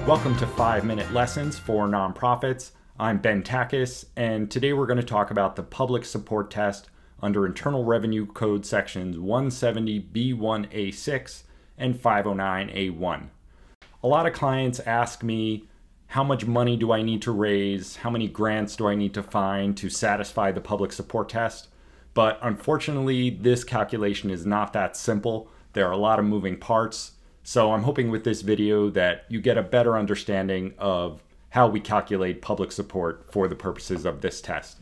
Welcome to 5-Minute Lessons for Nonprofits. I'm Ben Takis, and today we're going to talk about the public support test under Internal Revenue Code sections 170B1A6 and 509A1. A lot of clients ask me, how much money do I need to raise? How many grants do I need to find to satisfy the public support test? But unfortunately, this calculation is not that simple. There are a lot of moving parts. So I'm hoping with this video that you get a better understanding of how we calculate public support for the purposes of this test.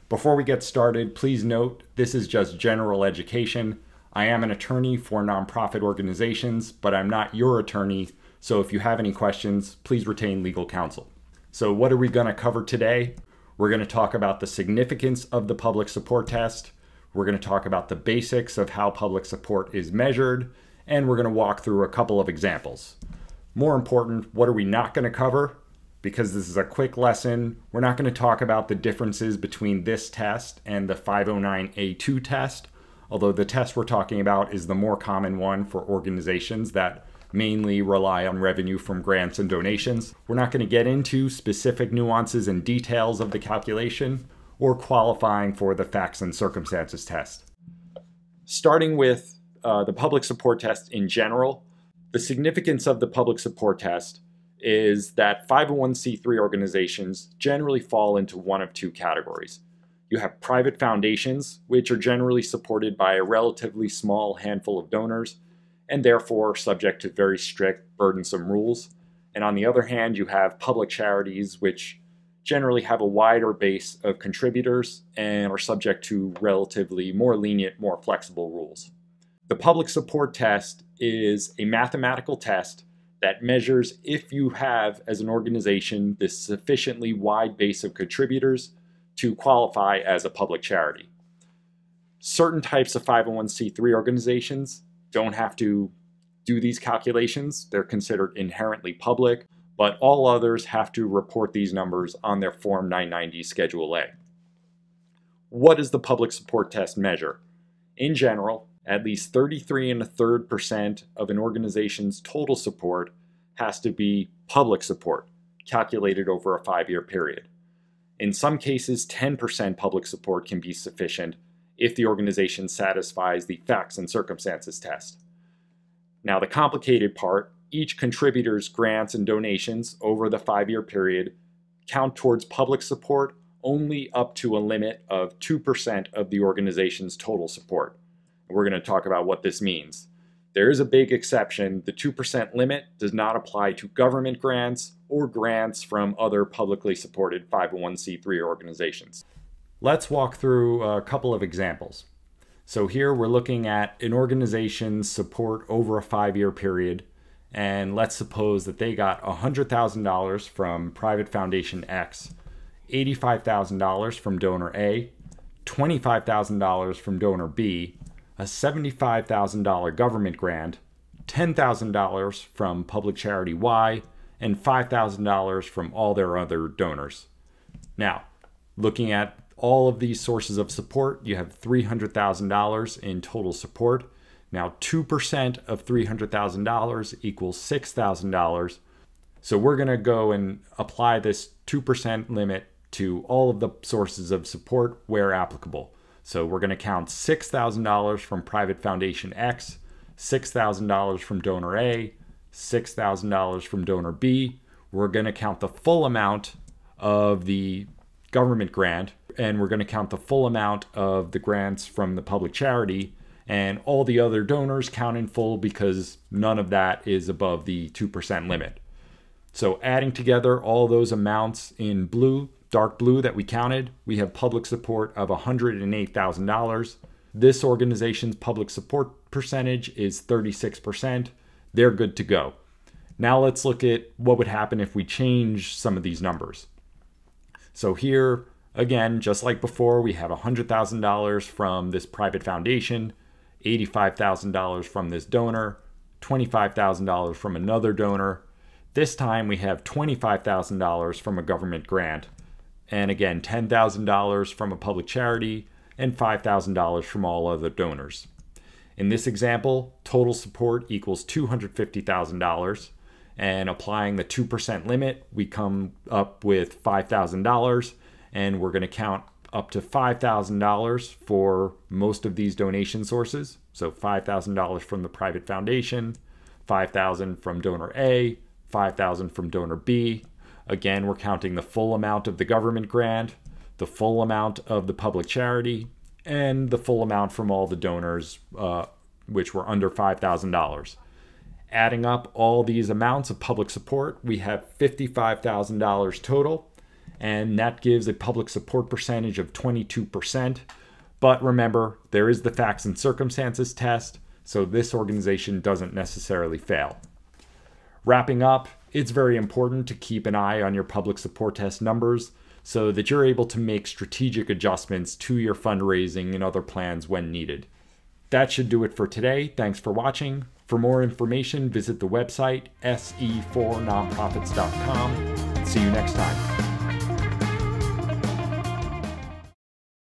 Before we get started, please note this is just general education. I am an attorney for nonprofit organizations, but I'm not your attorney. So if you have any questions, please retain legal counsel. So what are we going to cover today? We're going to talk about the significance of the public support test. We're going to talk about the basics of how public support is measured. And we're going to walk through a couple of examples. More important, what are we not going to cover? Because this is a quick lesson, we're not going to talk about the differences between this test and the 509A2 test, although the test we're talking about is the more common one for organizations that mainly rely on revenue from grants and donations. We're not going to get into specific nuances and details of the calculation or qualifying for the facts and circumstances test. Starting with the public support test in general, the significance of the public support test is that 501c3 organizations generally fall into one of two categories. You have private foundations, which are generally supported by a relatively small handful of donors, and therefore subject to very strict, burdensome rules. And on the other hand, you have public charities, which generally have a wider base of contributors and are subject to relatively more lenient, more flexible rules. The public support test is a mathematical test that measures if you have, as an organization, this sufficiently wide base of contributors to qualify as a public charity. Certain types of 501c3 organizations don't have to do these calculations. They're considered inherently public, but all others have to report these numbers on their Form 990 Schedule A. What does the public support test measure? In general, at least 33 1/3% of an organization's total support has to be public support, calculated over a 5-year period. In some cases, 10% public support can be sufficient if the organization satisfies the facts and circumstances test. Now, the complicated part, each contributor's grants and donations over the 5-year period count towards public support only up to a limit of 2% of the organization's total support. We're going to talk about what this means. There is a big exception. The 2% limit does not apply to government grants or grants from other publicly supported 501c3 organizations. Let's walk through a couple of examples. So here we're looking at an organization's support over a 5-year period, and let's suppose that they got $100,000 from private foundation X, $85,000 from donor A, $25,000 from donor B, a $75,000 government grant, $10,000 from public charity Y, and $5,000 from all their other donors. Now, looking at all of these sources of support, you have $300,000 in total support. Now, 2% of $300,000 equals $6,000. So we're going to go and apply this 2% limit to all of the sources of support where applicable. So we're going to count $6,000 from private foundation X, $6,000 from donor A, $6,000 from donor B. We're going to count the full amount of the government grant, and we're going to count the full amount of the grants from the public charity, and all the other donors count in full because none of that is above the 2% limit. So adding together all those amounts in blue, dark blue that we counted, we have public support of $108,000. This organization's public support percentage is 36%. They're good to go. Now let's look at what would happen if we change some of these numbers. So here, again, just like before, we have $100,000 from this private foundation, $85,000 from this donor, $25,000 from another donor. This time we have $25,000 from a government grant, and again, $10,000 from a public charity, and $5,000 from all other donors. In this example, total support equals $250,000, and applying the 2% limit, we come up with $5,000, and we're going to count up to $5,000 for most of these donation sources. So $5,000 from the private foundation, $5,000 from donor A, $5,000 from donor B. Again, we're counting the full amount of the government grant, the full amount of the public charity, and the full amount from all the donors, which were under $5,000. Adding up all these amounts of public support, we have $55,000 total, and that gives a public support percentage of 22%. But remember, there is the facts and circumstances test, so this organization doesn't necessarily fail. Wrapping up, it's very important to keep an eye on your public support test numbers so that you're able to make strategic adjustments to your fundraising and other plans when needed. That should do it for today. Thanks for watching. For more information, visit the website se4nonprofits.com. See you next time.